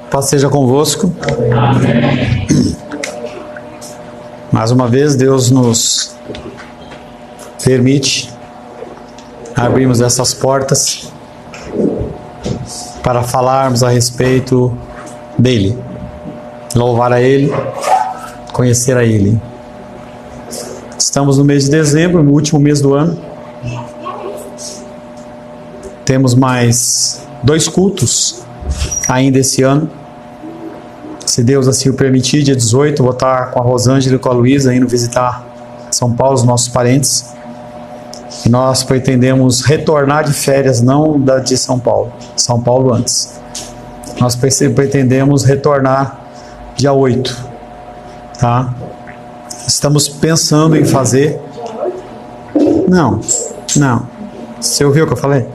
Paz seja convosco. Amém. Mais uma vez, Deus nos permite abrirmos essas portas para falarmos a respeito dele, louvar a Ele, conhecer a Ele. Estamos no mês de dezembro, no último mês do ano. Temos mais 2 cultos ainda esse ano. Se Deus assim o permitir, dia 18, vou estar com a Rosângela e com a Luísa indo visitar São Paulo, os nossos parentes. E nós pretendemos retornar de férias, não da de São Paulo antes. Nós pretendemos retornar dia 8, tá? Estamos pensando em fazer... Não. Você ouviu o que eu falei?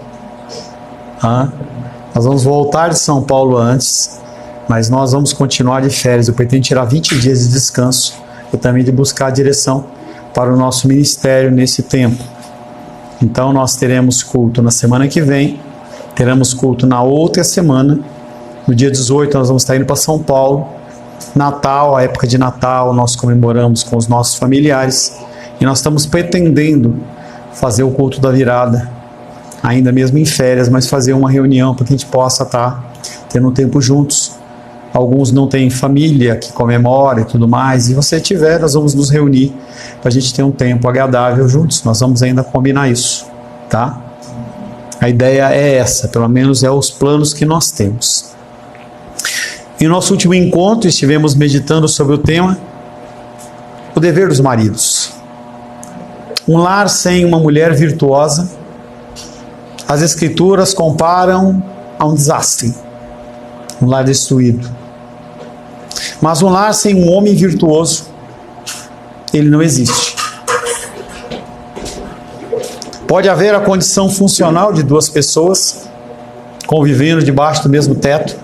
Nós vamos voltar de São Paulo antes, mas nós vamos continuar de férias. Eu pretendo tirar 20 dias de descanso e também de buscar a direção para o nosso ministério nesse tempo. Então nós teremos culto na semana que vem, teremos culto na outra semana. No dia 18 nós vamos estar indo para São Paulo. Natal, a época de Natal, nós comemoramos com os nossos familiares e nós estamos pretendendo fazer o culto da virada, ainda mesmo em férias, mas fazer uma reunião para que a gente possa estar tendo um tempo juntos. Alguns não têm família que comemora e tudo mais, e você tiver, nós vamos nos reunir para a gente ter um tempo agradável juntos. Nós vamos ainda combinar isso, tá? A ideia é essa, pelo menos é os planos que nós temos. Em nosso último encontro, estivemos meditando sobre o tema o dever dos maridos. Um lar sem uma mulher virtuosa, as Escrituras comparam a um desastre, um lar destruído. Mas um lar sem um homem virtuoso, ele não existe. Pode haver a condição funcional de 2 pessoas convivendo debaixo do mesmo teto,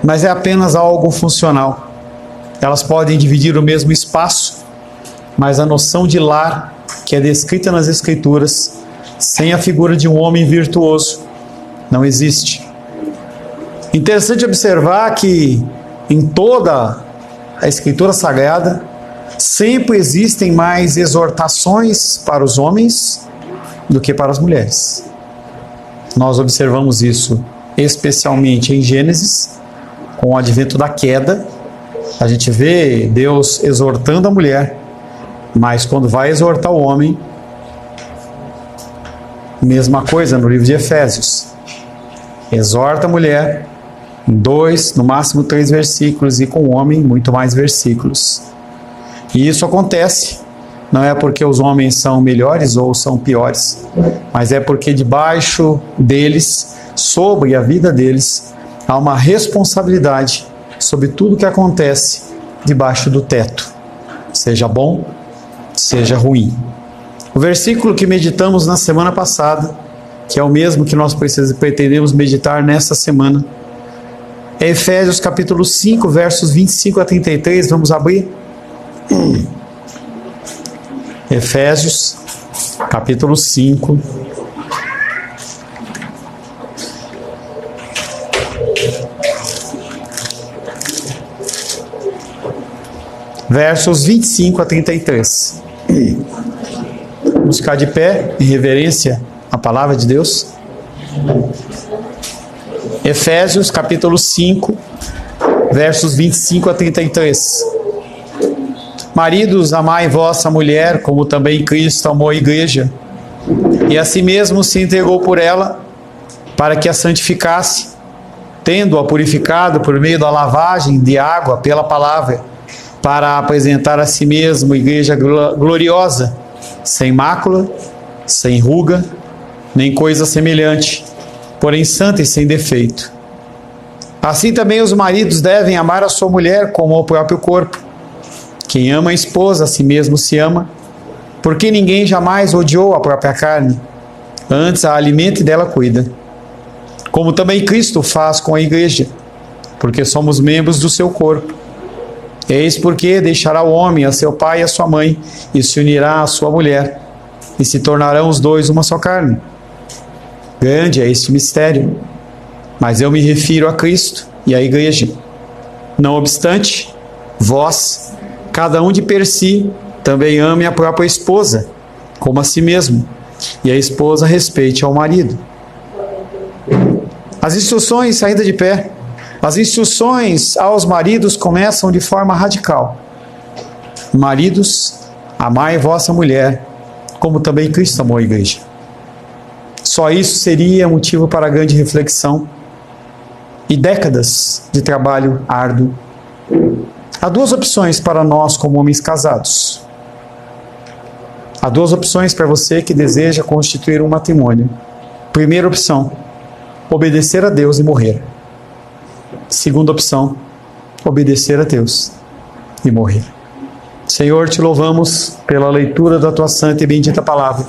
mas é apenas algo funcional. Elas podem dividir o mesmo espaço, mas a noção de lar, que é descrita nas Escrituras, sem a figura de um homem virtuoso, não existe. Interessante observar que em toda a Escritura Sagrada, sempre existem mais exortações para os homens do que para as mulheres. Nós observamos isso especialmente em Gênesis, com o advento da queda. A gente vê Deus exortando a mulher, mas quando vai exortar o homem, mesma coisa no livro de Efésios. Exorta a mulher em 2, no máximo 3 versículos, e com o homem muito mais versículos. E isso acontece, não é porque os homens são melhores ou são piores, mas é porque debaixo deles, sobre a vida deles, há uma responsabilidade sobre tudo que acontece debaixo do teto, seja bom, seja ruim. O versículo que meditamos na semana passada, que é o mesmo que nós pretendemos meditar nessa semana, é Efésios capítulo 5, versos 25 a 33. Vamos abrir? Efésios capítulo 5, versos 25 a 33. Vamos ficar de pé em reverência à palavra de Deus. Efésios capítulo 5, versos 25 a 33. Maridos, amai vossa mulher, como também Cristo amou a igreja, e a si mesmo se entregou por ela, para que a santificasse, tendo-a purificado por meio da lavagem de água pela palavra, para apresentar a si mesmo igreja gloriosa, sem mácula, sem ruga, nem coisa semelhante, porém santa e sem defeito. Assim também os maridos devem amar a sua mulher como ao próprio corpo. Quem ama a esposa, a si mesmo se ama, porque ninguém jamais odiou a própria carne, antes a alimenta e dela cuida. Como também Cristo faz com a igreja, porque somos membros do seu corpo. Eis porque deixará o homem a seu pai e a sua mãe, e se unirá à sua mulher, e se tornarão os dois uma só carne. Grande é este mistério, mas eu me refiro a Cristo e a igreja. Não obstante, vós, cada um de per si, também ame a própria esposa, como a si mesmo, e a esposa respeite ao marido. As instruções, saída de pé, as instruções aos maridos começam de forma radical. Maridos, amai vossa mulher, como também Cristo amou a igreja. Só isso seria motivo para grande reflexão e décadas de trabalho árduo. Há duas opções para nós como homens casados. Há duas opções para você que deseja constituir um matrimônio. Primeira opção, obedecer a Deus e morrer. Segunda opção, obedecer a Deus e morrer. Senhor, te louvamos pela leitura da tua santa e bendita palavra.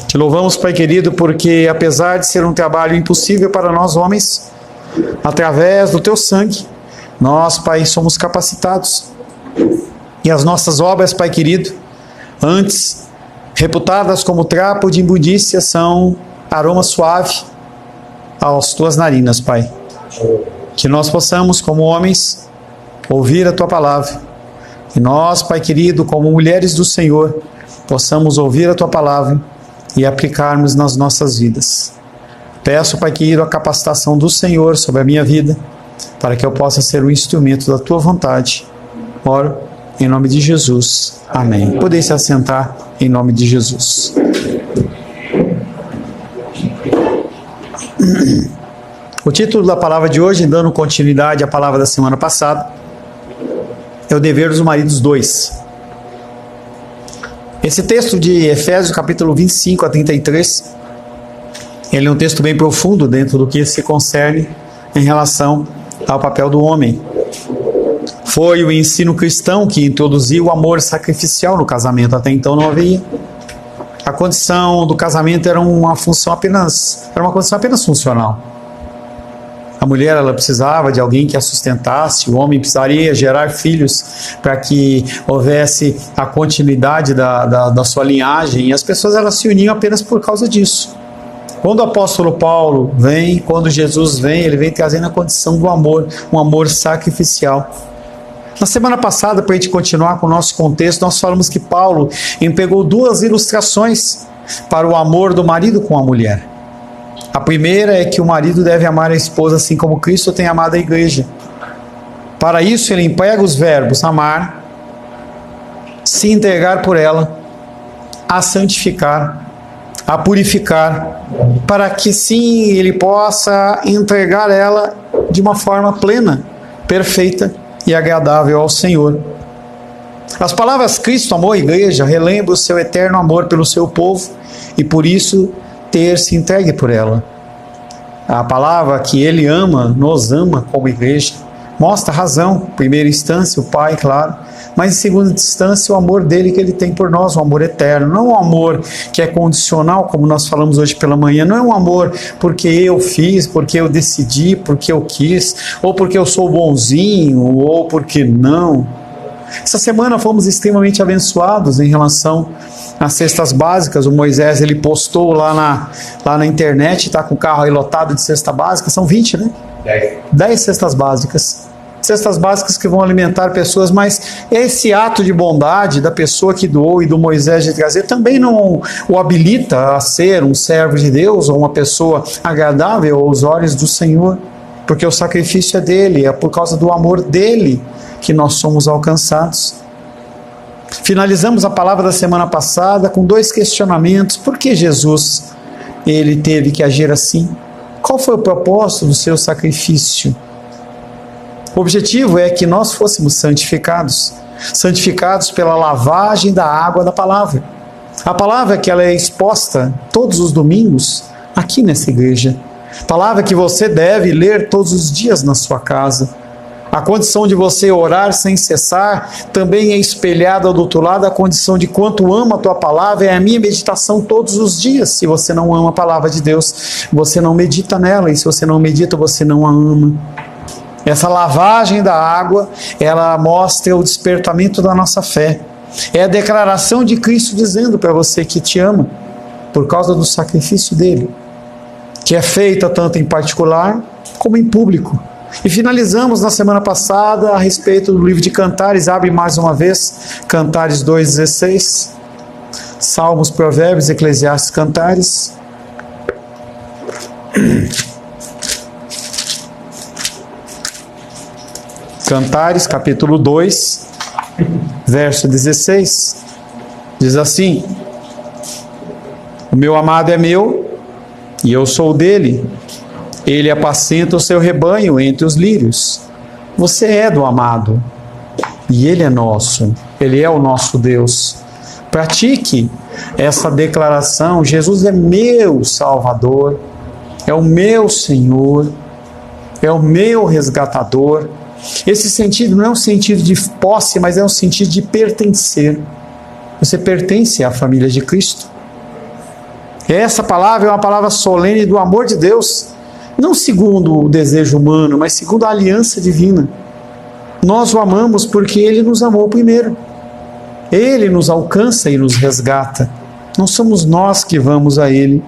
Te louvamos, Pai querido, porque apesar de ser um trabalho impossível para nós homens, através do teu sangue, nós, Pai, somos capacitados. E as nossas obras, Pai querido, antes reputadas como trapo de imundícia, são aroma suave às tuas narinas, Pai. Que nós possamos, como homens, ouvir a tua palavra. E nós, Pai querido, como mulheres do Senhor, possamos ouvir a tua palavra e aplicarmos nas nossas vidas. Peço, Pai querido, a capacitação do Senhor sobre a minha vida, para que eu possa ser um instrumento da tua vontade. Oro em nome de Jesus. Amém. Podem se assentar em nome de Jesus. O título da palavra de hoje, dando continuidade à palavra da semana passada, é o dever dos maridos 2. Esse texto de Efésios, capítulo 25 a 33, ele é um texto bem profundo dentro do que se concerne em relação ao papel do homem. Foi o ensino cristão que introduziu o amor sacrificial no casamento. Até então não havia. A condição do casamento era uma condição apenas funcional. A mulher, ela precisava de alguém que a sustentasse, o homem precisaria gerar filhos para que houvesse a continuidade da sua linhagem, e as pessoas, elas se uniam apenas por causa disso. Quando o apóstolo Paulo vem, quando Jesus vem, ele vem trazendo a condição do amor, um amor sacrificial. Na semana passada, para a gente continuar com o nosso contexto, nós falamos que Paulo empregou duas ilustrações para o amor do marido com a mulher. A primeira é que o marido deve amar a esposa assim como Cristo tem amado a igreja. Para isso, ele emprega os verbos amar, se entregar por ela, a santificar, a purificar, para que sim ele possa entregar ela de uma forma plena, perfeita e agradável ao Senhor. As palavras Cristo amou a igreja relembram o seu eterno amor pelo seu povo e por isso ter se entregue por ela. A palavra que ele ama, nos ama como igreja, mostra a razão. Em primeira instância, o Pai, claro, mas em segunda instância, o amor dele que ele tem por nós, um amor eterno. Não um amor que é condicional, como nós falamos hoje pela manhã. Não é um amor porque eu fiz, porque eu decidi, porque eu quis, ou porque eu sou bonzinho, ou porque não. Essa semana fomos extremamente abençoados em relação às cestas básicas. O Moisés, ele postou lá na internet, está com o carro aí lotado de cesta básica. São 20, né? 10 cestas básicas. Cestas básicas que vão alimentar pessoas, mas esse ato de bondade da pessoa que doou e do Moisés de trazer também não o habilita a ser um servo de Deus ou uma pessoa agradável aos olhos do Senhor, porque o sacrifício é dele, é por causa do amor dele que nós somos alcançados. Finalizamos a palavra da semana passada com 2 questionamentos. Por que Jesus ele teve que agir assim? Qual foi o propósito do seu sacrifício? O objetivo é que nós fôssemos santificados pela lavagem da água da palavra. A palavra que ela é exposta todos os domingos aqui nessa igreja. Palavra que você deve ler todos os dias na sua casa. A condição de você orar sem cessar também é espelhada do outro lado. A condição de quanto ama a tua palavra é a minha meditação todos os dias. Se você não ama a palavra de Deus, você não medita nela. E se você não medita, você não a ama. Essa lavagem da água, ela mostra o despertamento da nossa fé. É a declaração de Cristo dizendo para você que te ama, por causa do sacrifício dele, que é feita tanto em particular como em público. E finalizamos na semana passada a respeito do livro de Cantares. Abre mais uma vez, Cantares 2,16. Salmos, Provérbios, Eclesiastes, Cantares. Cantares, capítulo 2, verso 16. Diz assim: o meu amado é meu, e eu sou dele. Ele apacenta o seu rebanho entre os lírios. Você é do amado, e ele é nosso. Ele é o nosso Deus. Pratique essa declaração: Jesus é meu Salvador, é o meu Senhor, é o meu resgatador. Esse sentido não é um sentido de posse, mas é um sentido de pertencer. Você pertence à família de Cristo. Essa palavra é uma palavra solene do amor de Deus, não segundo o desejo humano, mas segundo a aliança divina. Nós o amamos porque Ele nos amou primeiro. Ele nos alcança e nos resgata. Não somos nós que vamos a Ele.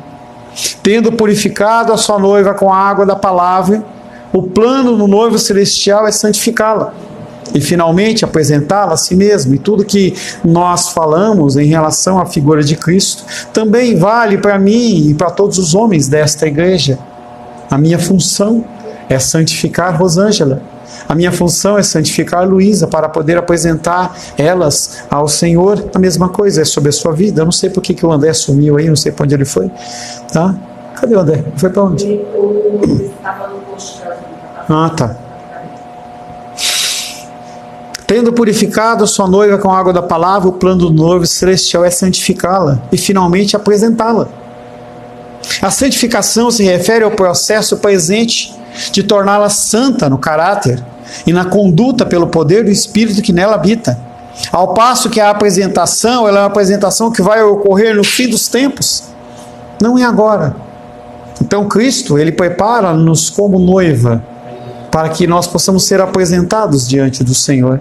Tendo purificado a sua noiva com a água da palavra, o plano do noivo celestial é santificá-la e finalmente apresentá-la a si mesmo. E tudo que nós falamos em relação à figura de Cristo também vale para mim e para todos os homens desta igreja. A minha função é santificar Rosângela. A minha função é santificar Luísa para poder apresentar elas ao Senhor. A mesma coisa é sobre a sua vida. Eu não sei por que o André sumiu aí, não sei para onde ele foi. Tá? Cadê o André? Foi para onde? Ele estava no posto. Ah, tá. Tendo purificado sua noiva com a água da palavra, o plano do noivo celestial é santificá-la e finalmente apresentá-la. A santificação se refere ao processo presente de torná-la santa no caráter e na conduta pelo poder do Espírito que nela habita. Ao passo que a apresentação, ela é uma apresentação que vai ocorrer no fim dos tempos, não é agora. Então Cristo, Ele prepara-nos como noiva para que nós possamos ser apresentados diante do Senhor.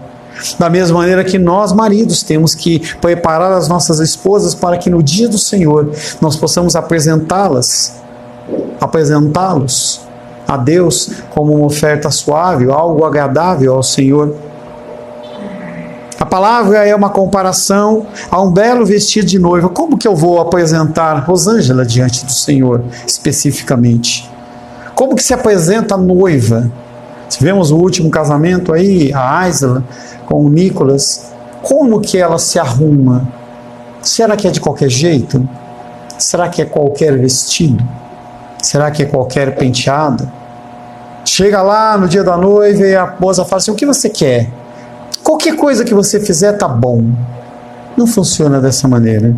Da mesma maneira que nós, maridos, temos que preparar as nossas esposas para que no dia do Senhor nós possamos apresentá-los a Deus como uma oferta suave, algo agradável ao Senhor. A palavra é uma comparação a um belo vestido de noiva. Como que eu vou apresentar Rosângela diante do Senhor, especificamente? Como que se apresenta a noiva? Tivemos o último casamento aí, a Aisla com o Nicolas. Como que ela se arruma? Será que é de qualquer jeito? Será que é qualquer vestido? Será que é qualquer penteado? Chega lá no dia da noiva e a esposa fala assim: o que você quer? Qualquer coisa que você fizer tá bom. Não funciona dessa maneira.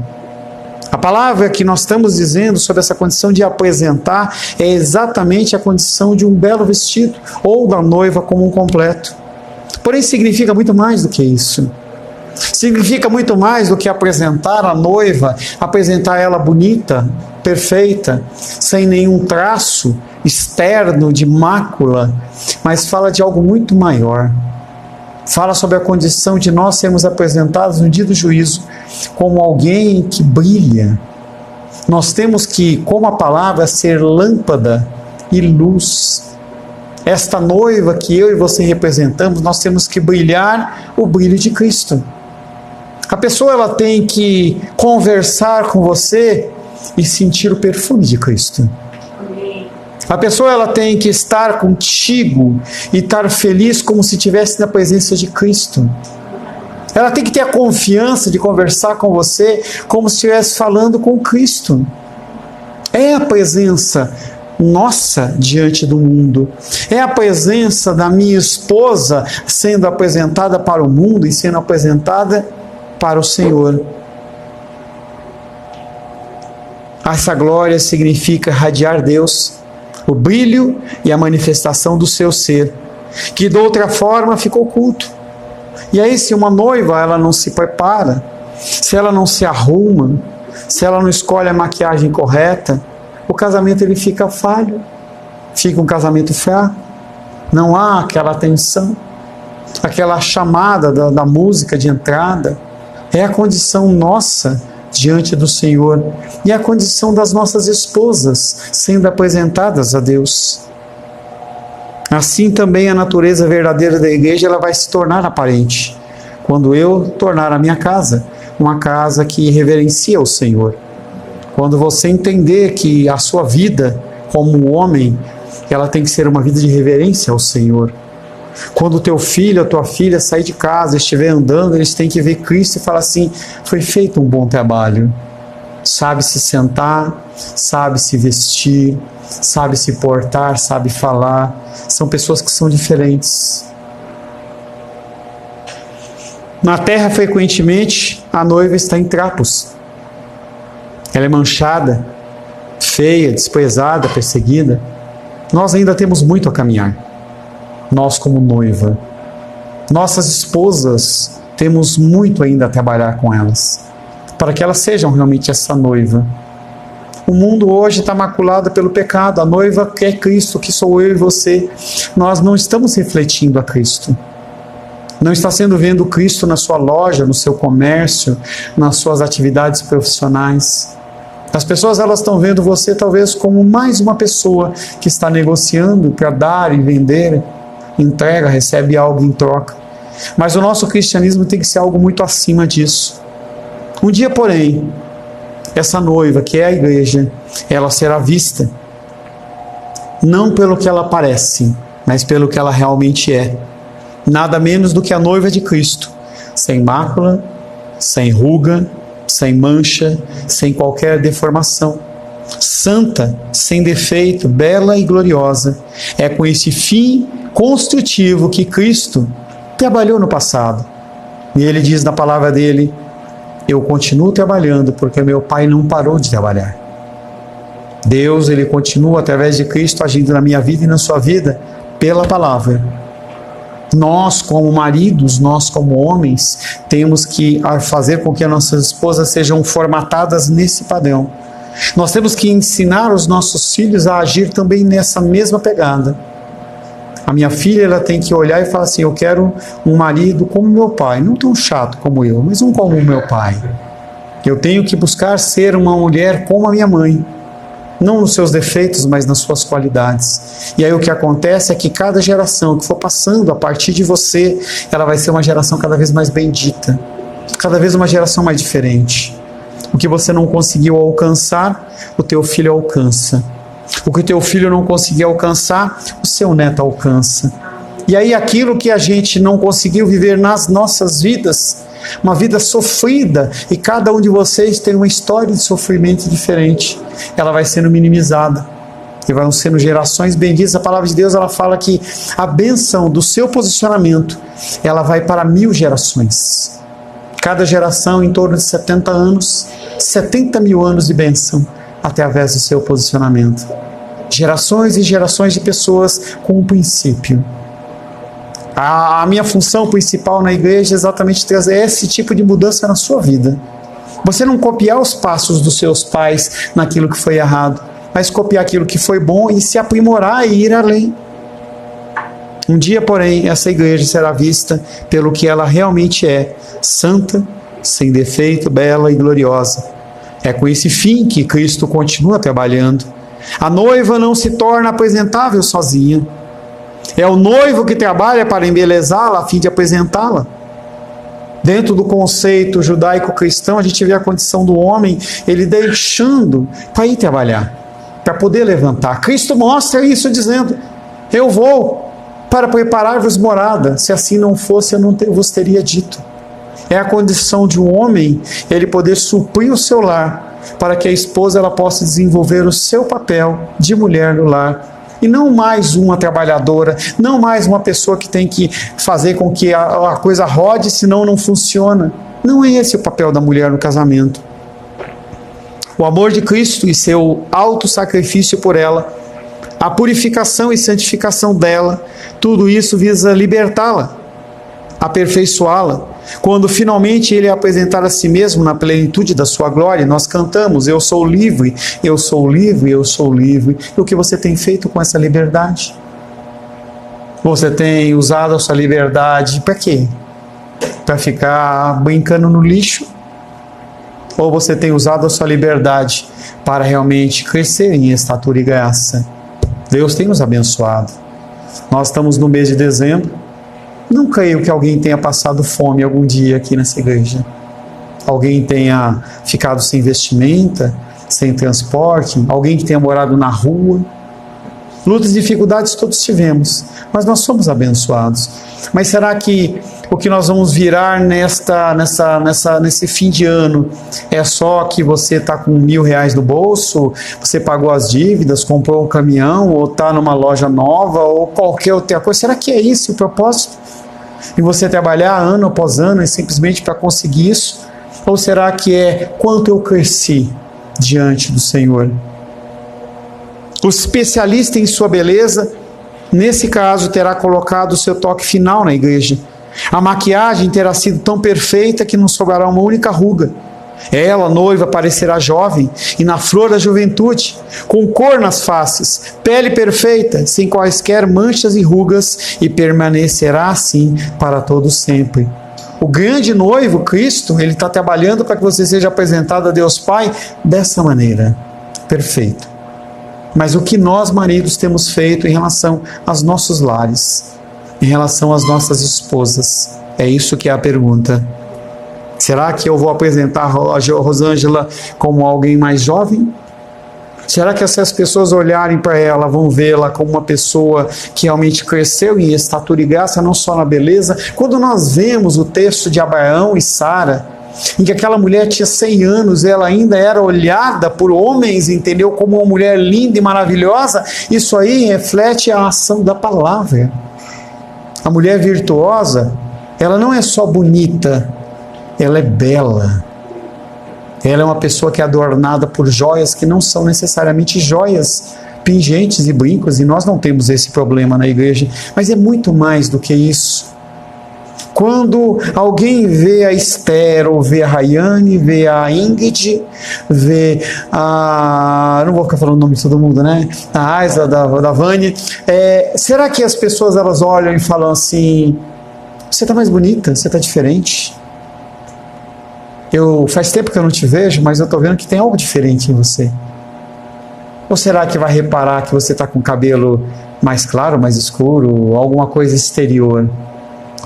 A palavra que nós estamos dizendo sobre essa condição de apresentar é exatamente a condição de um belo vestido, ou da noiva como um completo. Porém, significa muito mais do que isso. Significa muito mais do que apresentar a noiva, apresentar ela bonita, perfeita, sem nenhum traço externo de mácula, mas fala de algo muito maior. Fala sobre a condição de nós sermos apresentados no dia do juízo como alguém que brilha. Nós temos que, como a palavra, ser lâmpada e luz. Esta noiva que eu e você representamos, nós temos que brilhar o brilho de Cristo. A pessoa ela tem que conversar com você e sentir o perfume de Cristo. A pessoa ela tem que estar contigo e estar feliz como se estivesse na presença de Cristo. Ela tem que ter a confiança de conversar com você como se estivesse falando com Cristo. É a presença nossa diante do mundo. É a presença da minha esposa sendo apresentada para o mundo e sendo apresentada para o Senhor. Essa glória significa radiar Deus, o brilho e a manifestação do seu ser, que de outra forma fica oculto. E aí, se uma noiva ela não se prepara, se ela não se arruma, se ela não escolhe a maquiagem correta, o casamento ele fica falho, fica um casamento fraco, não há aquela atenção, aquela chamada da música de entrada. É a condição nossa diante do Senhor e a condição das nossas esposas sendo apresentadas a Deus. Assim também a natureza verdadeira da igreja ela vai se tornar aparente quando eu tornar a minha casa uma casa que reverencia o Senhor. Quando você entender que a sua vida como homem, ela tem que ser uma vida de reverência ao Senhor. Quando o teu filho, a tua filha sair de casa, estiver andando, eles têm que ver Cristo e falar assim: foi feito um bom trabalho. Sabe se sentar, sabe se vestir, sabe se portar, sabe falar. São pessoas que são diferentes. Na terra, frequentemente, a noiva está em trapos. Ela é manchada, feia, desprezada, perseguida. Nós ainda temos muito a caminhar. Nós como noiva. Nossas esposas, temos muito ainda a trabalhar com elas, para que elas sejam realmente essa noiva. O mundo hoje está maculado pelo pecado. A noiva quer Cristo, que sou eu e você. Nós não estamos refletindo a Cristo. Não está sendo vendo Cristo na sua loja, no seu comércio, nas suas atividades profissionais. As pessoas elas estão vendo você talvez como mais uma pessoa que está negociando para dar e vender, entrega, recebe algo em troca. Mas o nosso cristianismo tem que ser algo muito acima disso. Um dia, porém, essa noiva, que é a igreja, ela será vista não pelo que ela parece, mas pelo que ela realmente é. Nada menos do que a noiva de Cristo, sem mácula, sem ruga, sem mancha, sem qualquer deformação. Santa, sem defeito, bela e gloriosa. É com esse fim construtivo que Cristo trabalhou no passado. E ele diz na palavra dele: eu continuo trabalhando porque meu Pai não parou de trabalhar. Deus, ele continua através de Cristo agindo na minha vida e na sua vida pela palavra. Nós como maridos, nós como homens, temos que fazer com que as nossas esposas sejam formatadas nesse padrão. Nós temos que ensinar os nossos filhos a agir também nessa mesma pegada. A minha filha, ela tem que olhar e falar assim: eu quero um marido como meu pai, não tão chato como eu, mas um como o meu pai. Eu tenho que buscar ser uma mulher como a minha mãe, não nos seus defeitos, mas nas suas qualidades. E aí o que acontece é que cada geração que for passando a partir de você, ela vai ser uma geração cada vez mais bendita, cada vez uma geração mais diferente. O que você não conseguiu alcançar, o teu filho alcança. O que o teu filho não conseguiu alcançar, o seu neto alcança. E aí aquilo que a gente não conseguiu viver nas nossas vidas, uma vida sofrida, e cada um de vocês tem uma história de sofrimento diferente, ela vai sendo minimizada e vão sendo gerações benditas. A palavra de Deus, ela fala que a bênção do seu posicionamento, ela vai para 1000 gerações. Cada geração em torno de 70 anos, 70 mil anos de bênção através do seu posicionamento. Gerações e gerações de pessoas com um princípio. A minha função principal na igreja é exatamente trazer esse tipo de mudança na sua vida. Você não copiar os passos dos seus pais naquilo que foi errado, mas copiar aquilo que foi bom e se aprimorar e ir além. Um dia, porém, essa igreja será vista pelo que ela realmente é: santa, sem defeito, bela e gloriosa. É com esse fim que Cristo continua trabalhando. A noiva não se torna apresentável sozinha. É o noivo que trabalha para embelezá-la a fim de apresentá-la. Dentro do conceito judaico-cristão, a gente vê a condição do homem, ele deixando para ir trabalhar, para poder levantar. Cristo mostra isso dizendo: eu vou para preparar-vos morada. Se assim não fosse, eu não vos teria dito. É a condição de um homem, ele poder suprir o seu lar, para que a esposa ela possa desenvolver o seu papel de mulher no lar. E não mais uma trabalhadora, não mais uma pessoa que tem que fazer com que a coisa rode, senão não funciona. Não é esse o papel da mulher no casamento. O amor de Cristo e seu alto sacrifício por ela, a purificação e santificação dela, tudo isso visa libertá-la, aperfeiçoá-la. Quando finalmente ele apresentar a si mesmo na plenitude da sua glória, nós cantamos: eu sou livre, eu sou livre, eu sou livre. E o que você tem feito com essa liberdade? Você tem usado a sua liberdade para quê? Para ficar brincando no lixo? Ou você tem usado a sua liberdade para realmente crescer em estatura e graça? Deus tem nos abençoado. Nós estamos no mês de dezembro. Não creio que alguém tenha passado fome algum dia aqui nessa igreja. Alguém tenha ficado sem vestimenta, sem transporte, alguém que tenha morado na rua. Lutas e dificuldades todos tivemos, mas nós somos abençoados. Mas será que o que nós vamos virar nesse fim de ano é só que você está com R$1.000 no bolso, você pagou as dívidas, comprou um caminhão, ou está numa loja nova, ou qualquer outra coisa? Será que é esse o propósito? E você trabalhar ano após ano é simplesmente para conseguir isso? Ou será que é quanto eu cresci diante do Senhor? O especialista em sua beleza, nesse caso, terá colocado o seu toque final na igreja. A maquiagem terá sido tão perfeita que não sobrará uma única ruga. Ela, noiva, parecerá jovem e na flor da juventude, com cor nas faces, pele perfeita, sem quaisquer manchas e rugas, e permanecerá assim para todo sempre. O grande noivo, Cristo, ele está trabalhando para que você seja apresentado a Deus Pai dessa maneira, perfeito. Mas o que nós, maridos, temos feito em relação aos nossos lares, em relação às nossas esposas? É isso que é a pergunta. Será que eu vou apresentar a Rosângela como alguém mais jovem? Será que se as pessoas olharem para ela, vão vê-la como uma pessoa que realmente cresceu em estatura e graça, não só na beleza? Quando nós vemos o texto de Abraão e Sara, em que aquela mulher tinha 100 anos, ela ainda era olhada por homens, entendeu, como uma mulher linda e maravilhosa, isso aí reflete a ação da palavra. A mulher virtuosa, ela não é só bonita, ela é bela. Ela é uma pessoa que é adornada por joias que não são necessariamente joias, pingentes e brincos, e nós não temos esse problema na igreja, mas é muito mais do que isso. Quando alguém vê a Esther, ou vê a Rayane, vê a Ingrid, vê a... não vou ficar falando o nome de todo mundo, né? A Aisa, da Vânia. Será que as pessoas elas olham e falam assim: você está mais bonita, você está diferente? Faz tempo que eu não te vejo, mas eu estou vendo que tem algo diferente em você. Ou será que vai reparar que você está com o cabelo mais claro, mais escuro, ou alguma coisa exterior?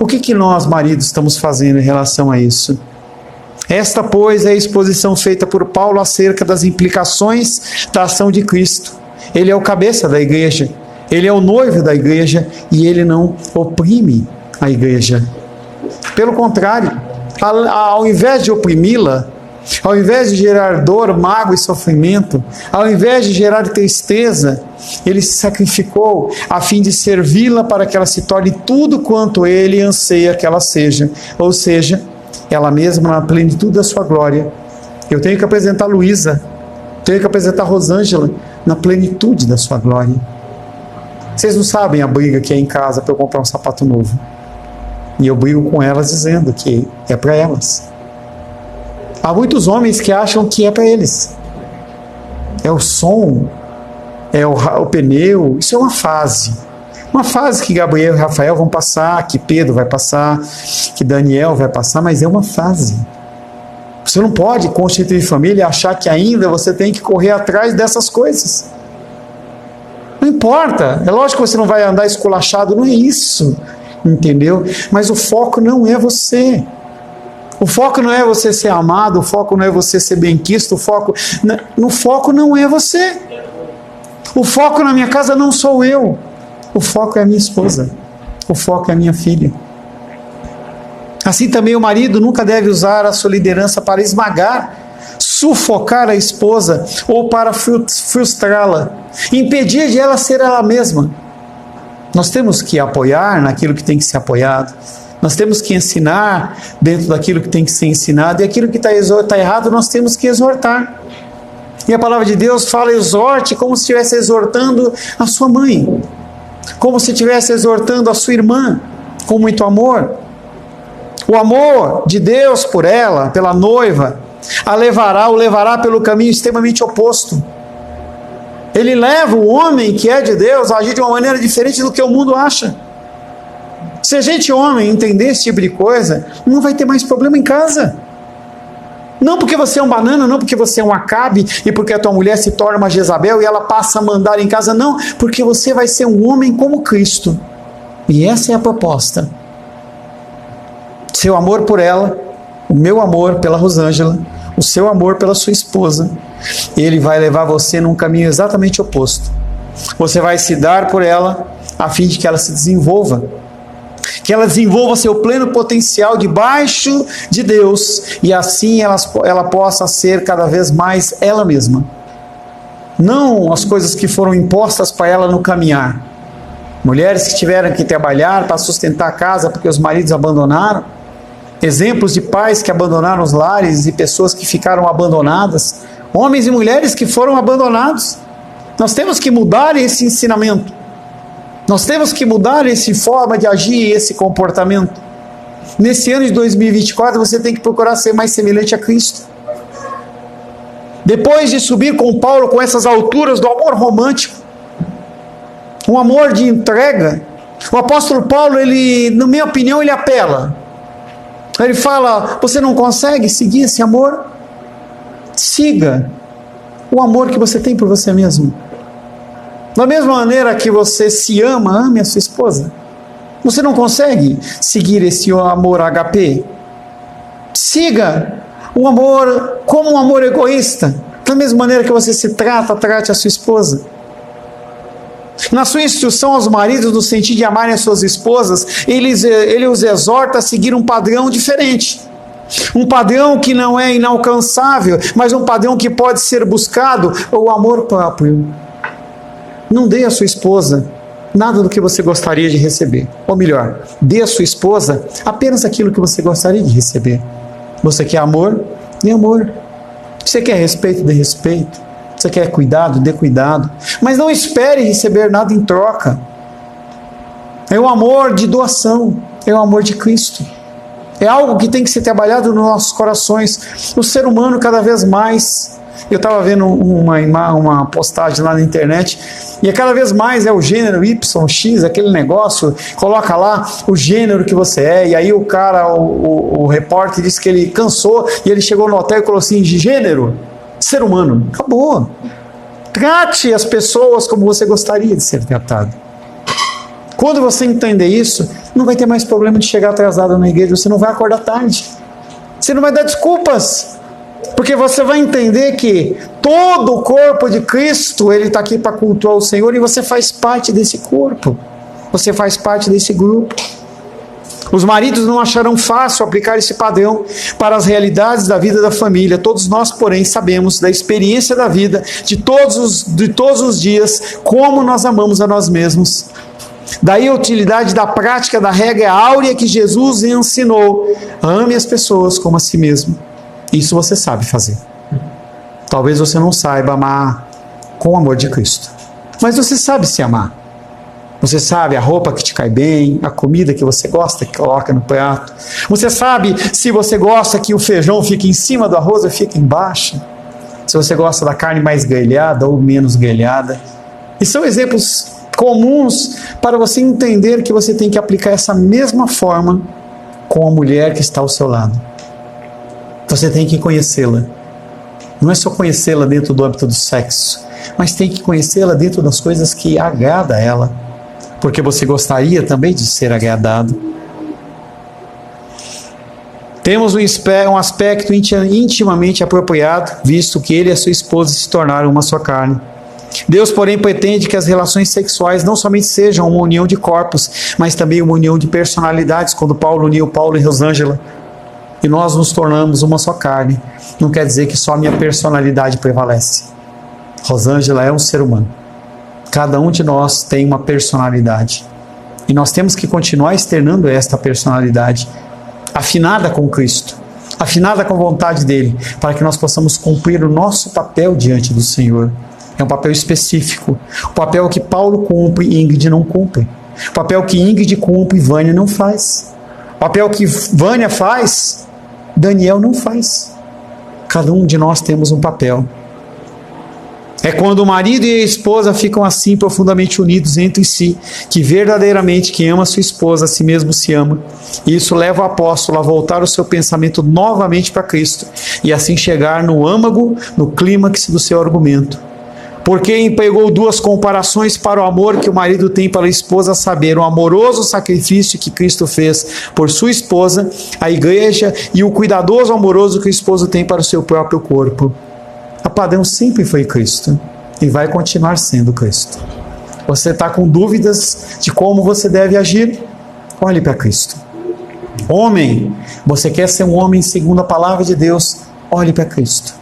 O que nós, maridos, estamos fazendo em relação a isso? Esta, pois, é a exposição feita por Paulo acerca das implicações da ação de Cristo. Ele é o cabeça da igreja, ele é o noivo da igreja, e ele não oprime a igreja. Pelo contrário, ao invés de oprimi-la, ao invés de gerar dor, mágoa e sofrimento, ao invés de gerar tristeza, ele se sacrificou a fim de servi-la para que ela se torne tudo quanto ele anseia que ela seja, ou seja, ela mesma na plenitude da sua glória. Eu tenho que apresentar Luísa, tenho que apresentar Rosângela na plenitude da sua glória. Vocês não sabem a briga que é em casa para eu comprar um sapato novo. E eu brigo com elas dizendo que é para elas. Há muitos homens que acham que é para eles. É o som, é o pneu, isso é uma fase. Uma fase que Gabriel e Rafael vão passar, que Pedro vai passar, que Daniel vai passar, mas é uma fase. Você não pode constituir família e achar que ainda você tem que correr atrás dessas coisas. Não importa, é lógico que você não vai andar esculachado, não é isso. Entendeu? Mas o foco não é você. O foco não é você ser amado, o foco não é você ser bem-quisto, o foco não é você. O foco na minha casa não sou eu. O foco é a minha esposa. O foco é a minha filha. Assim também o marido nunca deve usar a sua liderança para esmagar, sufocar a esposa ou para frustrá-la, impedir de ela ser ela mesma. Nós temos que apoiar naquilo que tem que ser apoiado. Nós temos que ensinar dentro daquilo que tem que ser ensinado. E aquilo que está errado, nós temos que exortar. E a palavra de Deus fala: exorte como se estivesse exortando a sua mãe. Como se estivesse exortando a sua irmã. Com muito amor. O amor de Deus por ela, pela noiva, o levará pelo caminho extremamente oposto. Ele leva o homem que é de Deus a agir de uma maneira diferente do que o mundo acha. Se a gente, homem, entender esse tipo de coisa, não vai ter mais problema em casa. Não porque você é um banana, não porque você é um Acabe e porque a tua mulher se torna uma Jezabel e ela passa a mandar em casa, não, porque você vai ser um homem como Cristo. E essa é a proposta. Seu amor por ela, o meu amor pela Rosângela, o seu amor pela sua esposa, ele vai levar você num caminho exatamente oposto. Você vai se dar por ela a fim de que ela se desenvolva. Que ela desenvolva seu pleno potencial debaixo de Deus e assim ela possa ser cada vez mais ela mesma. Não as coisas que foram impostas para ela no caminhar. Mulheres que tiveram que trabalhar para sustentar a casa porque os maridos abandonaram. Exemplos de pais que abandonaram os lares e pessoas que ficaram abandonadas. Homens e mulheres que foram abandonados. Nós temos que mudar esse ensinamento. Nós temos que mudar essa forma de agir, esse comportamento. Nesse ano de 2024, você tem que procurar ser mais semelhante a Cristo. Depois de subir com Paulo com essas alturas do amor romântico, um amor de entrega, o apóstolo Paulo, ele, na minha opinião, ele apela. Ele fala, você não consegue seguir esse amor? Siga o amor que você tem por você mesmo. Da mesma maneira que você se ama, ame a sua esposa. Você não consegue seguir esse amor HP? Siga o amor como um amor egoísta. Da mesma maneira que você se trata, trate a sua esposa. Na sua instrução aos maridos, no sentido de amarem as suas esposas, ele os exorta a seguir um padrão diferente. Um padrão que não é inalcançável, mas um padrão que pode ser buscado, o amor próprio. Não dê à sua esposa nada do que você gostaria de receber. Ou melhor, dê à sua esposa apenas aquilo que você gostaria de receber. Você quer amor? Dê amor. Você quer respeito? Dê respeito. Você quer cuidado? Dê cuidado. Mas não espere receber nada em troca. É o amor de doação. É o amor de Cristo. É algo que tem que ser trabalhado nos nossos corações. O ser humano cada vez mais... Eu estava vendo uma postagem lá na internet, e cada vez mais é o gênero Y, X, aquele negócio, coloca lá o gênero que você é, e aí o cara, o repórter disse que ele cansou, e ele chegou no hotel e falou assim, de gênero, ser humano, acabou. Trate as pessoas como você gostaria de ser tratado. Quando você entender isso, não vai ter mais problema de chegar atrasado na igreja, você não vai acordar tarde, você não vai dar desculpas. Porque você vai entender que todo o corpo de Cristo, ele está aqui para cultuar o Senhor e você faz parte desse corpo. Você faz parte desse grupo. Os maridos não acharão fácil aplicar esse padrão para as realidades da vida da família. Todos nós, porém, sabemos da experiência da vida, de todos os dias, como nós amamos a nós mesmos. Daí a utilidade da prática da regra áurea que Jesus ensinou. Ame as pessoas como a si mesmo. Isso você sabe fazer. Talvez você não saiba amar com o amor de Cristo. Mas você sabe se amar. Você sabe a roupa que te cai bem, a comida que você gosta, que coloca no prato. Você sabe se você gosta que o feijão fique em cima do arroz ou fique embaixo. Se você gosta da carne mais grelhada ou menos grelhada. E são exemplos comuns para você entender que você tem que aplicar essa mesma forma com a mulher que está ao seu lado. Você tem que conhecê-la. Não é só conhecê-la dentro do âmbito do sexo, mas tem que conhecê-la dentro das coisas que agrada a ela, porque você gostaria também de ser agradado. Temos um aspecto intimamente apropriado, visto que ele e a sua esposa se tornaram uma só carne. Deus, porém, pretende que as relações sexuais não somente sejam uma união de corpos, mas também uma união de personalidades, quando Paulo uniu Paulo e Rosângela. E nós nos tornamos uma só carne. Não quer dizer que só a minha personalidade prevalece. Rosângela é um ser humano. Cada um de nós tem uma personalidade. E nós temos que continuar externando esta personalidade, afinada com Cristo, afinada com a vontade dele, para que nós possamos cumprir o nosso papel diante do Senhor. É um papel específico. O papel que Paulo cumpre e Ingrid não cumpre. O papel que Ingrid cumpre e Vânia não faz. O papel que Vânia faz, Daniel não faz. Cada um de nós temos um papel. É quando o marido e a esposa ficam assim profundamente unidos entre si, que verdadeiramente quem ama sua esposa a si mesmo se ama. E isso leva o apóstolo a voltar o seu pensamento novamente para Cristo e assim chegar no âmago, no clímax do seu argumento. Porque empregou duas comparações para o amor que o marido tem pela esposa, a saber, o amoroso sacrifício que Cristo fez por sua esposa, a igreja, e o cuidadoso amoroso que o esposo tem para o seu próprio corpo. O padrão sempre foi Cristo e vai continuar sendo Cristo. Você está com dúvidas de como você deve agir? Olhe para Cristo. Homem, você quer ser um homem segundo a palavra de Deus? Olhe para Cristo.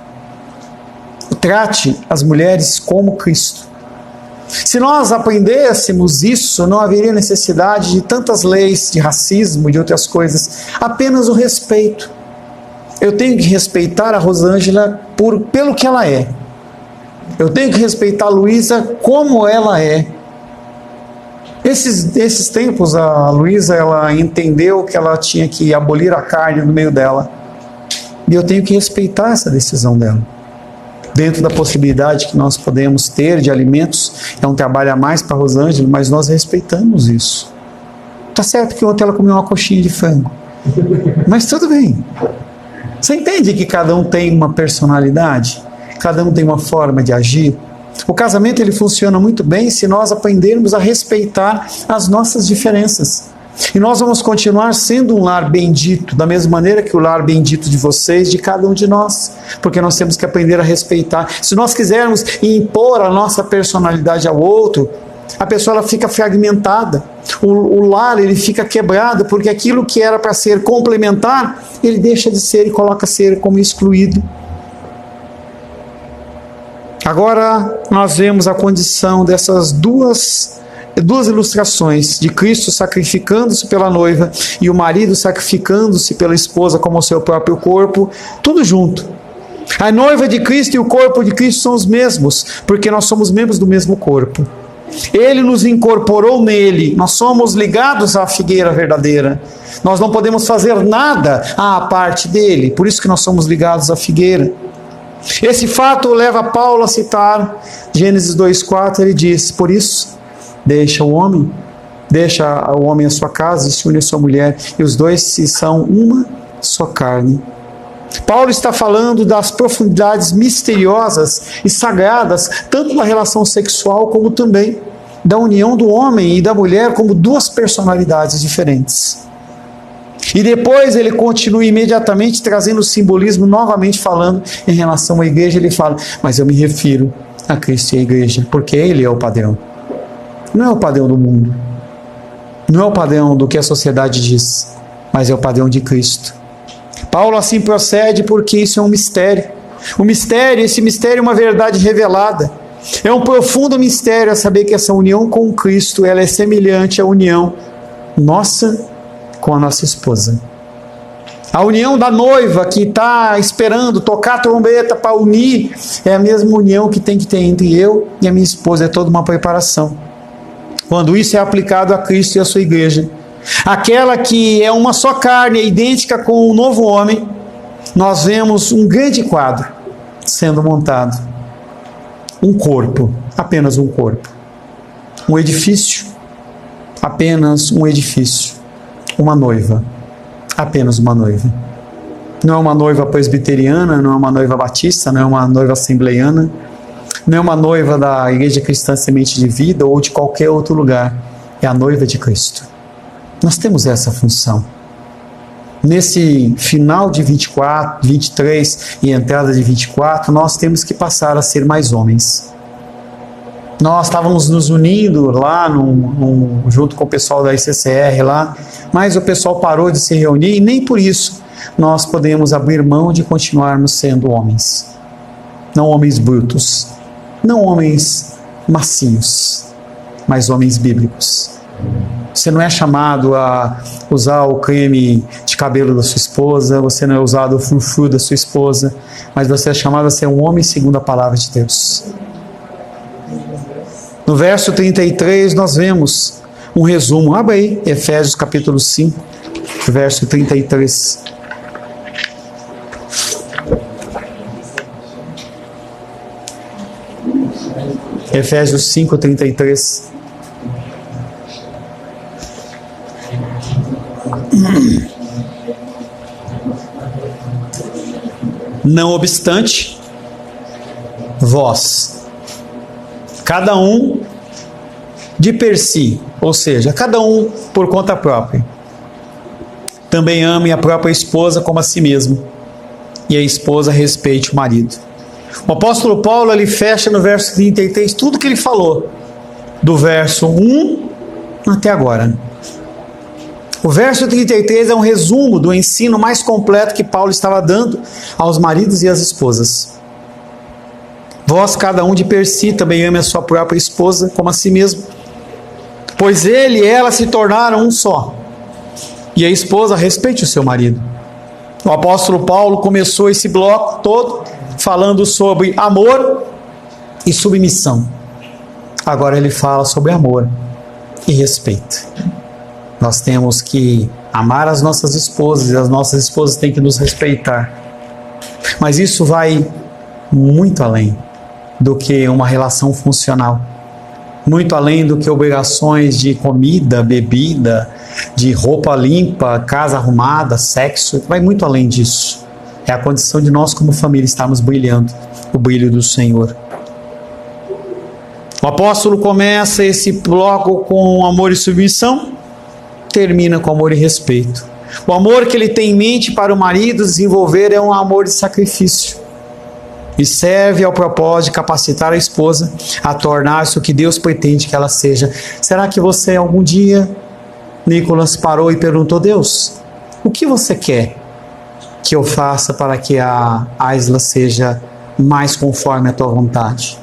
Trate as mulheres como Cristo. Se nós aprendêssemos isso, não haveria necessidade de tantas leis de racismo e de outras coisas. Apenas o respeito. Eu tenho que respeitar a Rosângela pelo que ela é. Eu tenho que respeitar a Luísa como ela é. Esses tempos, a Luísa, ela entendeu que ela tinha que abolir a carne no meio dela. E eu tenho que respeitar essa decisão dela. Dentro da possibilidade que nós podemos ter de alimentos, é um trabalho a mais para a Rosângela, mas nós respeitamos isso. Tá certo que ontem ela comeu uma coxinha de frango. Mas tudo bem. Você entende que cada um tem uma personalidade? Cada um tem uma forma de agir? O casamento ele funciona muito bem se nós aprendermos a respeitar as nossas diferenças. E nós vamos continuar sendo um lar bendito, da mesma maneira que o lar bendito de vocês, de cada um de nós. Porque nós temos que aprender a respeitar. Se nós quisermos impor a nossa personalidade ao outro, a pessoa ela fica fragmentada. O lar ele fica quebrado, porque aquilo que era para ser complementar, ele deixa de ser e coloca ser como excluído. Agora nós vemos a condição dessas duas ilustrações, de Cristo sacrificando-se pela noiva e o marido sacrificando-se pela esposa como o seu próprio corpo, tudo junto. A noiva de Cristo e o corpo de Cristo são os mesmos, porque nós somos membros do mesmo corpo. Ele nos incorporou nele, nós somos ligados à figueira verdadeira. Nós não podemos fazer nada à parte dele, por isso que nós somos ligados à figueira. Esse fato leva Paulo a citar Gênesis 2,4, ele diz: por isso, deixa o homem a sua casa e se une à sua mulher, e os dois são uma só carne. Paulo está falando das profundidades misteriosas e sagradas, tanto da relação sexual como também da união do homem e da mulher como duas personalidades diferentes. E depois ele continua imediatamente trazendo o simbolismo, novamente falando em relação à igreja. Ele fala: mas eu me refiro a Cristo e à igreja, porque ele é o padrão. Não é o padrão do mundo, não é o padrão do que a sociedade diz, mas é o padrão de Cristo. Paulo assim procede porque isso é um mistério. Esse mistério é uma verdade revelada. É um profundo mistério a saber que essa união com Cristo, ela é semelhante à união nossa com a nossa esposa. A união da noiva que está esperando tocar a trombeta para unir, é a mesma união que tem que ter entre eu e a minha esposa. É toda uma preparação. Quando isso é aplicado a Cristo e a sua igreja, aquela que é uma só carne, é idêntica com o novo homem, nós vemos um grande quadro sendo montado. Um corpo, apenas um corpo. Um edifício, apenas um edifício. Uma noiva, apenas uma noiva. Não é uma noiva presbiteriana, não é uma noiva batista, não é uma noiva assembleiana, não é uma noiva da Igreja Cristã Semente de Vida ou de qualquer outro lugar. É a noiva de Cristo. Nós temos essa função. Nesse final de 24, 23 e entrada de 24, nós temos que passar a ser mais homens. Nós estávamos nos unindo lá junto com o pessoal da ICCR lá, mas o pessoal parou de se reunir e nem por isso nós podemos abrir mão de continuarmos sendo homens. Não homens brutos, não homens macios, mas homens bíblicos. Você não é chamado a usar o creme de cabelo da sua esposa, você não é usado o frufru da sua esposa, mas você é chamado a ser um homem segundo a palavra de Deus. No verso 33 nós vemos um resumo. Abra aí, Efésios capítulo 5, verso 33. Efésios 5:33. Não obstante, vós, cada um de per si, ou seja, cada um por conta própria, também ame a própria esposa como a si mesmo, e a esposa respeite o marido. O apóstolo Paulo, ele fecha no verso 33 tudo que ele falou, do verso 1 até agora. O verso 33 é um resumo do ensino mais completo que Paulo estava dando aos maridos e às esposas. Vós, cada um de per si, também ame a sua própria esposa como a si mesmo, pois ele e ela se tornaram um só. E a esposa respeite o seu marido. O apóstolo Paulo começou esse bloco todo falando sobre amor e submissão. Agora ele fala sobre amor e respeito. Nós temos que amar as nossas esposas e as nossas esposas têm que nos respeitar. Mas isso vai muito além do que uma relação funcional. Muito além do que obrigações de comida, bebida, de roupa limpa, casa arrumada, sexo. Vai muito além disso. É a condição de nós como família estarmos brilhando o brilho do Senhor. O apóstolo começa esse bloco com amor e submissão, termina com amor e respeito. O amor que ele tem em mente para o marido desenvolver é um amor de sacrifício e serve ao propósito de capacitar a esposa a tornar-se o que Deus pretende que ela seja. Será que você algum dia, Nicolas, parou e perguntou: Deus, o que você quer que eu faça para que a Aisla seja mais conforme a tua vontade?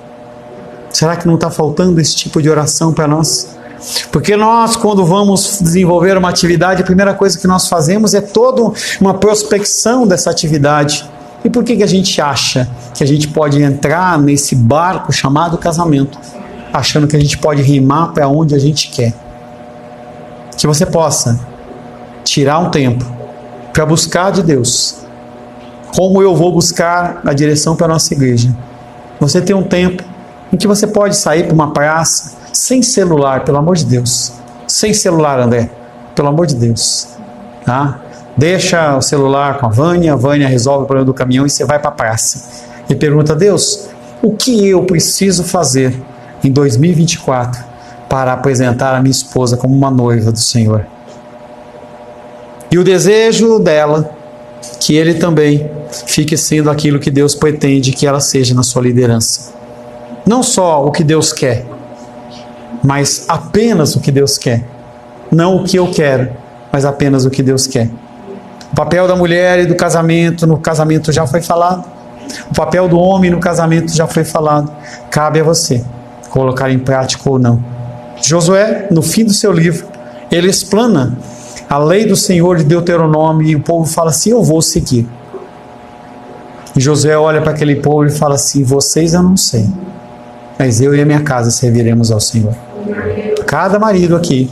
Será que não está faltando esse tipo de oração para nós? Porque nós, quando vamos desenvolver uma atividade, a primeira coisa que nós fazemos é toda uma prospecção dessa atividade. E por que a gente acha que a gente pode entrar nesse barco chamado casamento, achando que a gente pode rimar para onde a gente quer? Que você possa tirar um tempo para buscar de Deus, como eu vou buscar a direção para a nossa igreja. Você tem um tempo em que você pode sair para uma praça, sem celular, pelo amor de Deus. Sem celular, André, pelo amor de Deus. Tá? Deixa o celular com a Vânia resolve o problema do caminhão e você vai para a praça. E pergunta: Deus, o que eu preciso fazer em 2024 para apresentar a minha esposa como uma noiva do Senhor? E o desejo dela, que ele também fique sendo aquilo que Deus pretende que ela seja na sua liderança. Não só o que Deus quer, mas apenas o que Deus quer. Não o que eu quero, mas apenas o que Deus quer. O papel da mulher e do casamento, no casamento já foi falado. O papel do homem no casamento já foi falado. Cabe a você colocar em prática ou não. Josué, no fim do seu livro, ele explana a lei do Senhor de Deuteronômio e o povo fala assim: eu vou seguir. E Josué olha para aquele povo e fala assim: vocês eu não sei, mas eu e a minha casa serviremos ao Senhor. Cada marido aqui,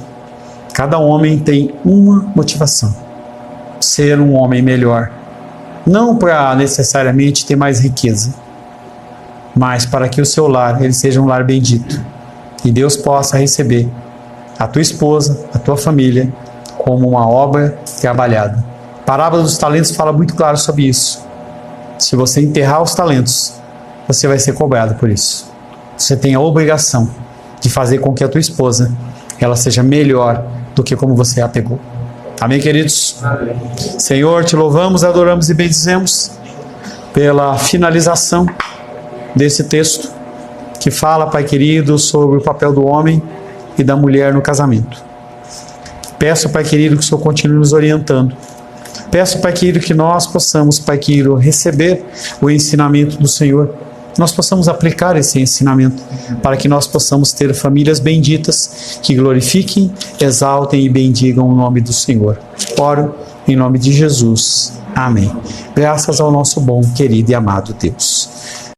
cada homem tem uma motivação: ser um homem melhor. Não para necessariamente ter mais riqueza, mas para que o seu lar ele seja um lar bendito. E Deus possa receber a tua esposa, a tua família, como uma obra trabalhada. A parábola dos talentos fala muito claro sobre isso. Se você enterrar os talentos, você vai ser cobrado por isso. Você tem a obrigação de fazer com que a tua esposa ela seja melhor do que como você a pegou. Amém, queridos? Amém. Senhor, te louvamos, adoramos e bendizemos pela finalização desse texto que fala, Pai querido, sobre o papel do homem e da mulher no casamento. Peço, Pai querido, que o Senhor continue nos orientando. Peço, Pai querido, que nós possamos, Pai querido, receber o ensinamento do Senhor. Nós possamos aplicar esse ensinamento para que nós possamos ter famílias benditas que glorifiquem, exaltem e bendigam o nome do Senhor. Oro em nome de Jesus. Amém. Graças ao nosso bom, querido e amado Deus.